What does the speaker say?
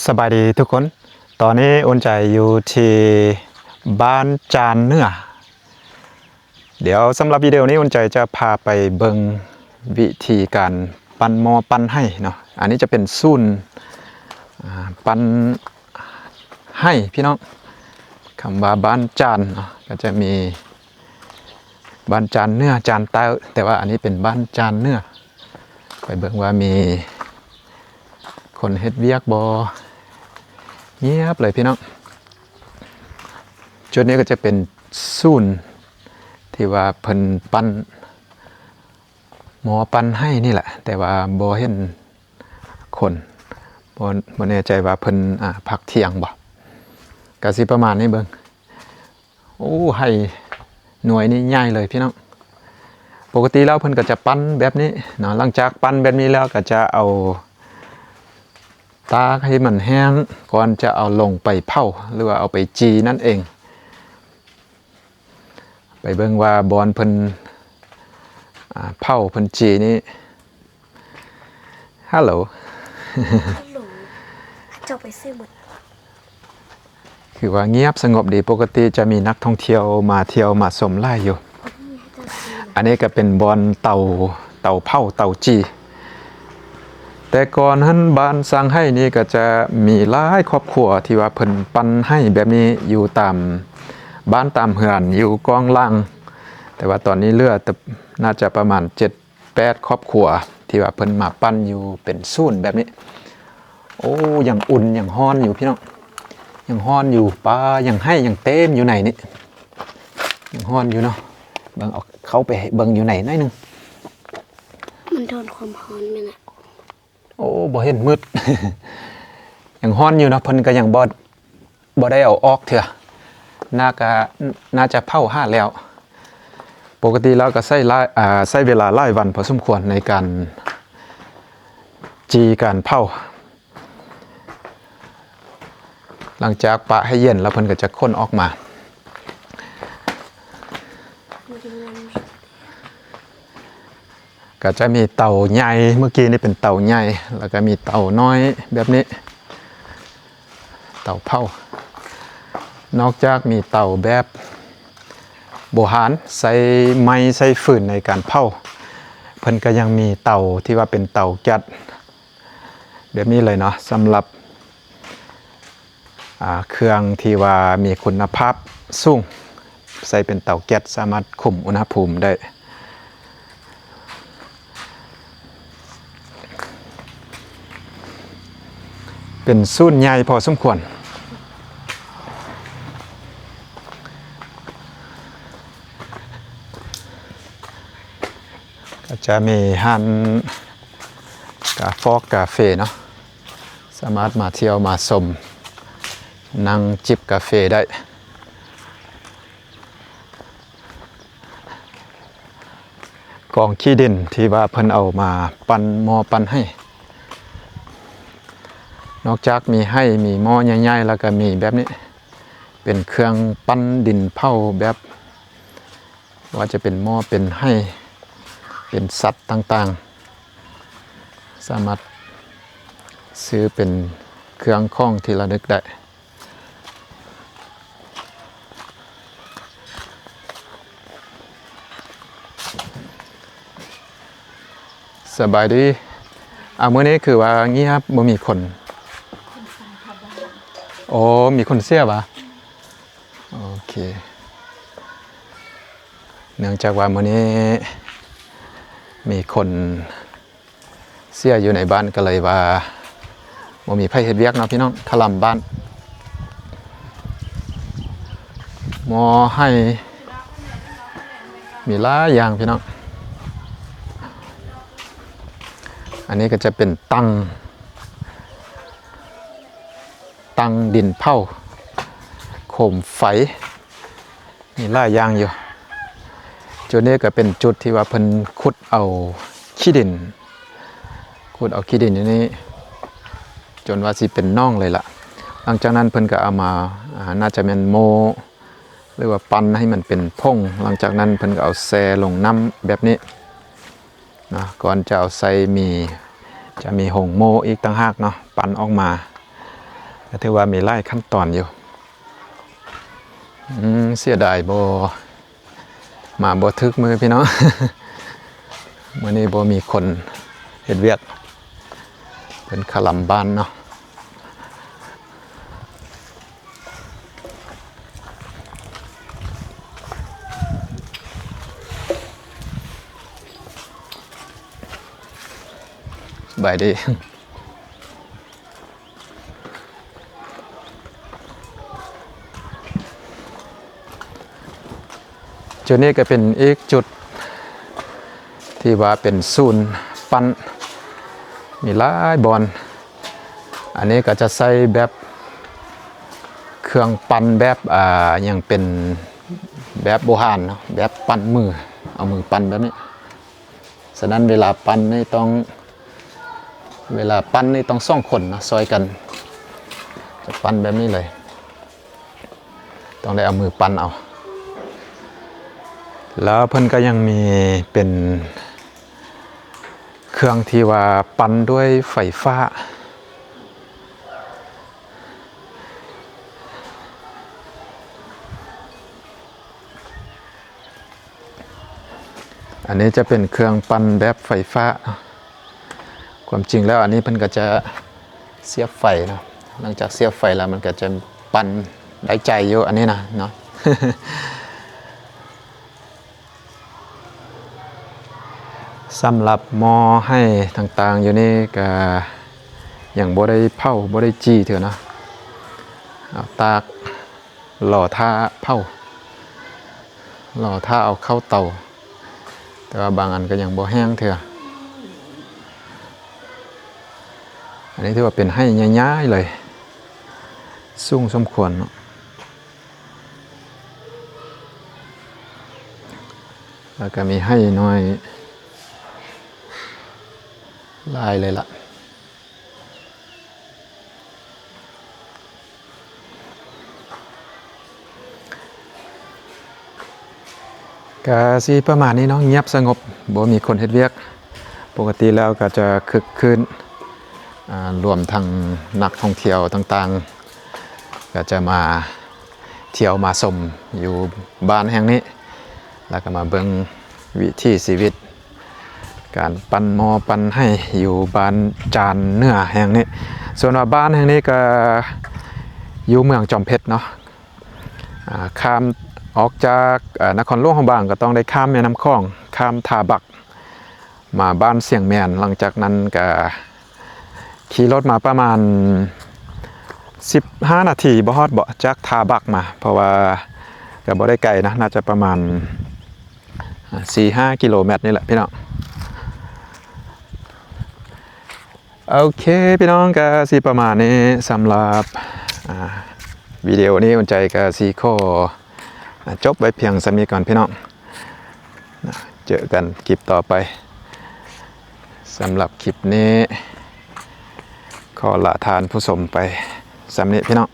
สบายดีทุกคน ตอนนี้อุ่นใจอยู่ที่บ้านจานเนื้อเดี๋ยวสำหรับวิดีโอนี้อุ่นใจจะพาไปเบิ่งวิธีการปั้นหม้อปั้นให้เนาะอันนี้จะเป็นศูนย์ปั้นให้พี่น้องคำว่าบ้านจานเนาะก็จะมีบ้านจานเนื้อจานเต้าแต่ว่าอันนี้เป็นบ้านจานเนื้อไปเบิ่งว่ามีคนเฮ็ดเวียกบ่เงียบเลยพี่น้องจุดนี้ก็จะเป็นศูนย์ที่ว่าเพิ่นปั้นหมอปั้นให้นี่แหละแต่ว่าบ่เห็นคนบ่แน่ใจว่าเพิ่นพักเที่ยงบ่ก็สิประมาณนี้เบิ่งโอ้ให้หน่วยนี้ใหญ่เลยพี่น้องปกติแล้วเพิ่นก็จะปั้นแบบนี้เนาะหลังจากปั้นแบบนี้แล้วก็จะเอาตากให้มันแห้งก่อนจะเอาลงไปเผาหรือว่าเอาไปจีนั่นเองไปเบิ่งว่าบอนเพิ่นเผาเพิ่นจีนี่ฮัลโหลเจ้าไปซื้อหมดคือว่าเงียบสงบดีปกติจะมีนักท่องเที่ยวมาเที่ยวมาชมไล่อยู่อันนี้ก็เป็นบอนเตาเผาเตาจีแต่ก่อนท่านบ้านสร้างให้นี่ก็จะมีหลายครอบครัวที่ว่าเพิ่นปั้นให้แบบนี้อยู่ตามบ้านตามเฮือนอยู่กองล่างแต่ว่าตอนนี้เหลือแต่น่าจะประมาณ 7-8 ครอบครัวที่ว่าเพิ่นมาปั้นอยู่เป็นศูนย์แบบนี้โอ้ยังอุ่นยังฮ้อนอยู่พี่น้องยังฮ้อนอยู่ปลายังให้ยังเต็มอยู่ไหนนี่ยังฮ้อนอยู่เนาะเบิ่งเอาเข้าไปเบิ่งอยู่ไหนหน่อยนึงมันโดนความร้อนมั้ยน่ะโอ้บ่เห็นมืด ยังฮ้อนอยู่เนาะเพิ่นก็ยังบ่ได้เอาออกเถอะน่าจะเผาห่าแล้วปกติแล้วก็ใช้เวลาหลายวันพอสมควรในการจีการเผาหลังจากปะให้เย็นแล้วเพิ่นก็จะค้นออกมาก็จะมีเตาใหญ่เมื่อกี้นี่เป็นเตาใหญ่แล้วก็มีเตาน้อยแบบนี้เตาเผานอกจากมีเตาแบบโบราณใส่ไม้ใส่ฟืนในการเผาเพิ่นก็ยังมีเตาที่ว่าเป็นเตาแก๊สแบบนี้เลยเนาะสำหรับเครื่องที่ว่ามีคุณภาพสูงใส่เป็นเตาแก๊สสามารถคุมอุณหภูมิได้เป็นศูนย์ใหญ่พอสมควรก็จะมีห้านกาแฟเนาะสามารถมาเที่ยวมาชมนั่งจิบกาแฟได้กองขี้ดินที่ว่าเพิ่นเอามาปั้นหม้อปั้นให้นอกจากมีให้มีหม้อใหญ่ๆแล้วก็มีแบบนี้เป็นเครื่องปั้นดินเผาแบบว่าจะเป็นหม้อเป็นให้เป็นสัตว์ต่างๆสามารถซื้อเป็นเครื่องข้องที่ระลึกได้สบายดีมื้อนี้คือว่าเงียบบ่มีคนโอ้มีคนเสียบ่โอเคเนื่องจากว่ามื้อนี้มีคนเสียอยู่ในบ้านก็เลยว่าบ่มีไผเฮ็ดเวียกเนาะพี่น้องถล่มบ้านหมอให้มีหลายอย่างพี่น้องอันนี้ก็จะเป็นตังดินเผาโคมไฟมีหลายอย่างอยู่จุดนี้ก็เป็นจุดที่ว่าเพิ่นขุดเอาขี้ดินอยู่นี่จนว่าสิเป็นน่องเลยล่ะหลังจากนั้นเพิ่นก็เอามาน่าจะเป็นโมหรือว่าปั้นให้มันเป็นพงหลังจากนั้นเพิ่นก็เอาแช่ลงน้ำแบบนี้นะก่อนจะเอาใส่จะมีหงโมอีกต่างหากเนาะปั้นออกมา ก็ถือว่ามีหลายขั้นตอนอยู่เสียดายบ่มาบ่ทึกมือพี่น้อง มื้อนี้บ่มีคนเฮ็ดเวียกเป็นขลำบ้านเนาะสบายดี จุดนี้ก็เป็นอีกจุดที่ว่าเป็นศูนย์ปั้นมีหลายบอนอันนี้ก็จะใส่แบบเครื่องปั้นแบบอย่างเป็นแบบโบราณเนาะแบบปั้นมือเอามือปั้นแบบนี้ฉะนั้นเวลาปั้นนี่ต้องสองคนนะซอยกันจะปั้นแบบนี้เลยต้องได้เอามือปั้นเอาแล้วเพิ่นก็ยังมีเป็นเครื่องที่ว่าปั่นด้วยไฟฟ้าอันนี้จะเป็นเครื่องปั่นแบบไฟฟ้าความจริงแล้วอันนี้เพิ่นก็จะเสียบไฟเนาะหลังจากเสียบไฟแล้วมันก็จะปั่นได้ใจอยู่อันนี้นะเนาะ สำหรับหม้อให้ต่างๆอยู่นี่ก็อย่างบ่ได้เผาบ่ได้จี้เถอะนะเอาตากหล่อท่าเผาหล่อท่าเอาเข้าเตาแต่ว่าบางอันก็ยังบ่แห้งเถอะอันนี้ถือว่าเป็นให้ย้ายๆเลยสูงสมควรเนาะแล้วก็มีให้น้อยลายเลยล่ะก็สิประมาณนี้เนาะเงียบสงบบ่มีคนเฮ็ดเวียกปกติแล้วก็จะคึกคืนรวมทั้งนักท่องเที่ยวต่างๆก็จะมาเที่ยวมาชมอยู่บ้านแห่งนี้แล้วก็มาเบิ่งวิถีชีวิตการปั้นหม้อปั้นให้อยู่บ้านจานเนื้อแห่งนี้ส่วนว่าบ้านแห่งนี้ก็อยู่เมืองจอมเพชรเนาะข้ามออกจากนครหลวงของบางก็ต้องได้ข้ามแม่น้ำคลองข้ามท่าบักมาบ้านเสียงแมนหลังจากนั้นก็ขี่รถมาประมาณ15 นาทีบ่ฮอดบ่จากท่าบักมาเพราะว่าก็บ่ได้ไกลนะน่าจะประมาณ 4-5 กิโลเมตรนี่แหละพี่น้องโอเคพี่น้องก็สิประมาณนี้สำหรับวิดีโอนี้อุ่นใจก็สิขอจบไว้เพียงสำนี้ก่อนพี่น้องเจอกันคลิปต่อไปสำหรับคลิปนี้ขอละทานผู้ชมไปสำนี้พี่น้อง